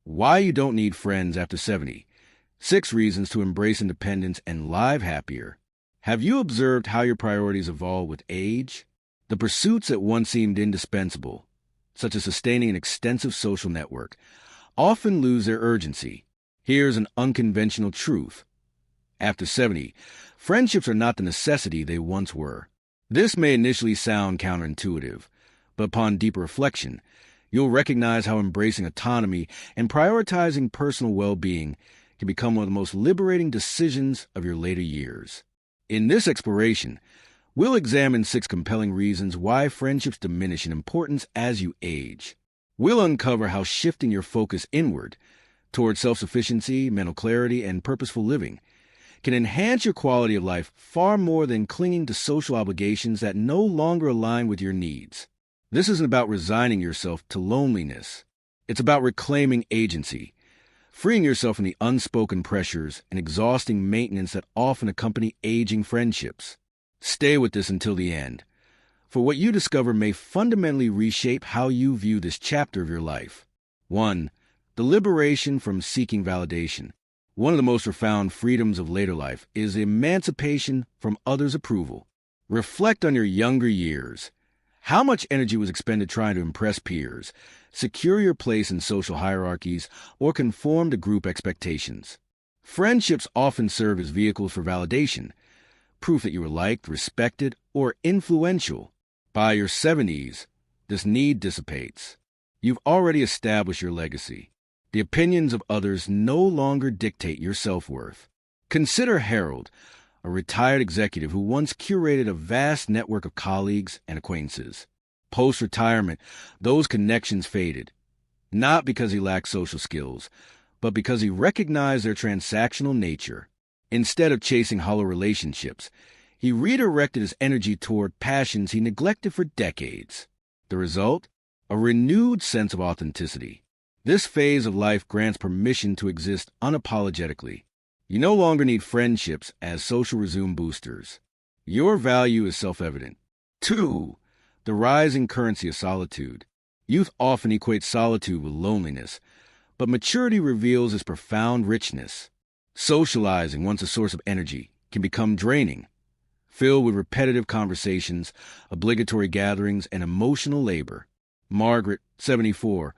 Why you don't need friends after 70. 6 reasons to embrace independence and live happier. Have you observed how your priorities evolve with age? The pursuits that once seemed indispensable, such as sustaining an extensive social network, often lose their urgency. Here's an unconventional truth. After 70, friendships are not the necessity they once were. This may initially sound counterintuitive, but upon deeper reflection, you'll recognize how embracing autonomy and prioritizing personal well-being can become one of the most liberating decisions of your later years. In this exploration, we'll examine 6 compelling reasons why friendships diminish in importance as you age. We'll uncover how shifting your focus inward, toward self-sufficiency, mental clarity, and purposeful living, can enhance your quality of life far more than clinging to social obligations that no longer align with your needs. This isn't about resigning yourself to loneliness. It's about reclaiming agency, freeing yourself from the unspoken pressures and exhausting maintenance that often accompany aging friendships. Stay with this until the end, for what you discover may fundamentally reshape how you view this chapter of your life. 1. The liberation from seeking validation. One of the most profound freedoms of later life is emancipation from others' approval. Reflect on your younger years. How much energy was expended trying to impress peers, secure your place in social hierarchies, or conform to group expectations? Friendships often serve as vehicles for validation, proof that you were liked, respected, or influential. By your 70s, this need dissipates. You've already established your legacy. The opinions of others no longer dictate your self-worth. Consider Harold, a retired executive who once curated a vast network of colleagues and acquaintances. Post-retirement, those connections faded, not because he lacked social skills, but because he recognized their transactional nature. Instead of chasing hollow relationships, he redirected his energy toward passions he neglected for decades. The result? A renewed sense of authenticity. This phase of life grants permission to exist unapologetically. You no longer need friendships as social resume boosters. Your value is self-evident. 2. The rising currency of solitude. Youth often equates solitude with loneliness, but maturity reveals its profound richness. Socializing, once a source of energy, can become draining, filled with repetitive conversations, obligatory gatherings, and emotional labor. Margaret, 74,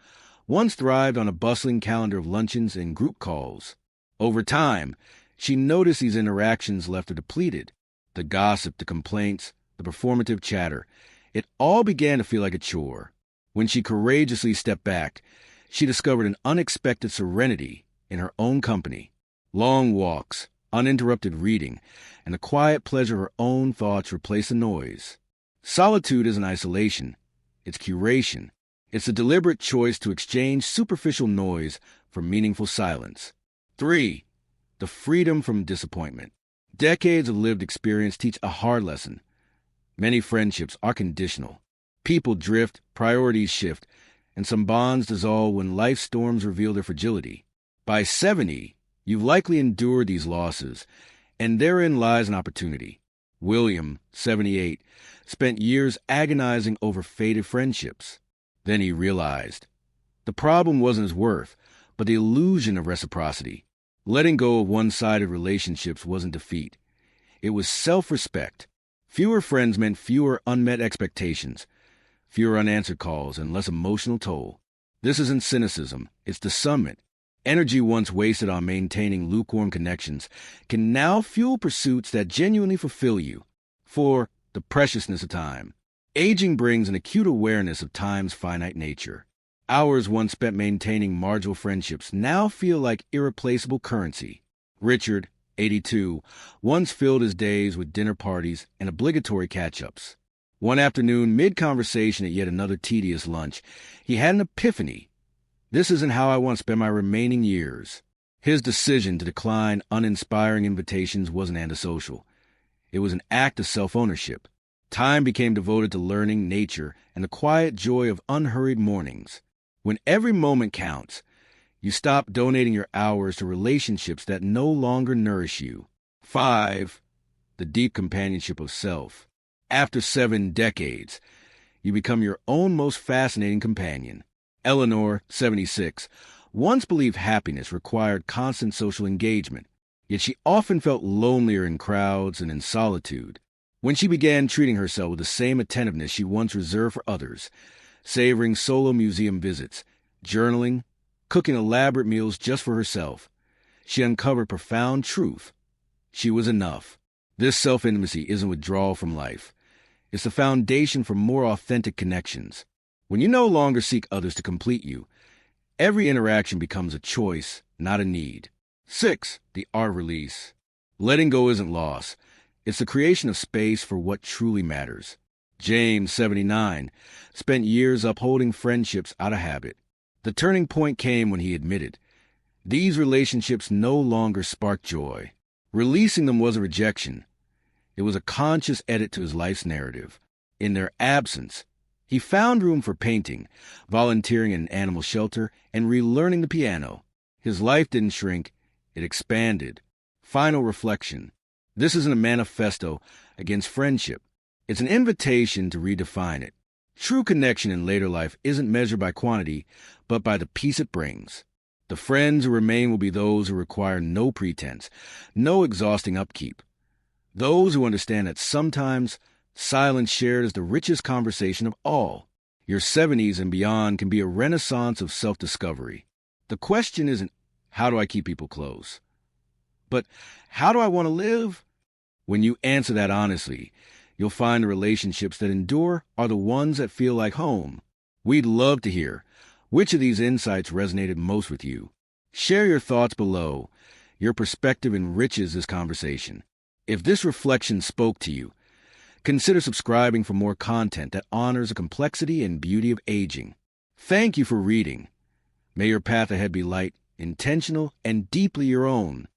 once thrived on a bustling calendar of luncheons and group calls. Over time, she noticed these interactions left her depleted. The gossip, the complaints, the performative chatter. It all began to feel like a chore. When she courageously stepped back, she discovered an unexpected serenity in her own company. Long walks, uninterrupted reading, and the quiet pleasure of her own thoughts replaced the noise. Solitude isn't isolation. It's curation. It's a deliberate choice to exchange superficial noise for meaningful silence. 3. The freedom from disappointment. Decades of lived experience teach a hard lesson. Many friendships are conditional. People drift, priorities shift, and some bonds dissolve when life storms reveal their fragility. By 70, you've likely endured these losses, and therein lies an opportunity. William, 78, spent years agonizing over faded friendships. Then he realized the problem wasn't his worth, but the illusion of reciprocity. Letting go of one-sided relationships wasn't defeat. It was self-respect. Fewer friends meant fewer unmet expectations, fewer unanswered calls, and less emotional toll. This isn't cynicism, it's discernment. Energy once wasted on maintaining lukewarm connections can now fuel pursuits that genuinely fulfill you. 4. The preciousness of time. Aging brings an acute awareness of time's finite nature. Hours once spent maintaining marginal friendships now feel like irreplaceable currency. Richard, 82, once filled his days with dinner parties and obligatory catch-ups. One afternoon, mid-conversation at yet another tedious lunch, he had an epiphany. This isn't how I want to spend my remaining years. His decision to decline uninspiring invitations wasn't antisocial. It was an act of self-ownership. Time became devoted to learning, nature, and the quiet joy of unhurried mornings. When every moment counts, you stop donating your hours to relationships that no longer nourish you. 5. The deep companionship of self. After 7 decades, you become your own most fascinating companion. Eleanor, 76, once believed happiness required constant social engagement, yet she often felt lonelier in crowds and in solitude. When she began treating herself with the same attentiveness she once reserved for others, savoring solo museum visits, journaling, cooking elaborate meals just for herself, she uncovered profound truth. She was enough. This self-intimacy isn't withdrawal from life. It's the foundation for more authentic connections. When you no longer seek others to complete you, every interaction becomes a choice, not a need. 6. The art of release. Letting go isn't loss. It's the creation of space for what truly matters. James, 79, spent years upholding friendships out of habit. The turning point came when he admitted, these relationships no longer spark joy. Releasing them was a rejection. It was a conscious edit to his life's narrative. In their absence, he found room for painting, volunteering in an animal shelter, and relearning the piano. His life didn't shrink, it expanded. Final reflection. This isn't a manifesto against friendship. It's an invitation to redefine it. True connection in later life isn't measured by quantity, but by the peace it brings. The friends who remain will be those who require no pretense, no exhausting upkeep. Those who understand that sometimes silence shared is the richest conversation of all. Your 70s and beyond can be a renaissance of self-discovery. The question isn't, how do I keep people close? But how do I want to live? When you answer that honestly, you'll find the relationships that endure are the ones that feel like home. We'd love to hear which of these insights resonated most with you. Share your thoughts below. Your perspective enriches this conversation. If this reflection spoke to you, consider subscribing for more content that honors the complexity and beauty of aging. Thank you for reading. May your path ahead be light, intentional, and deeply your own.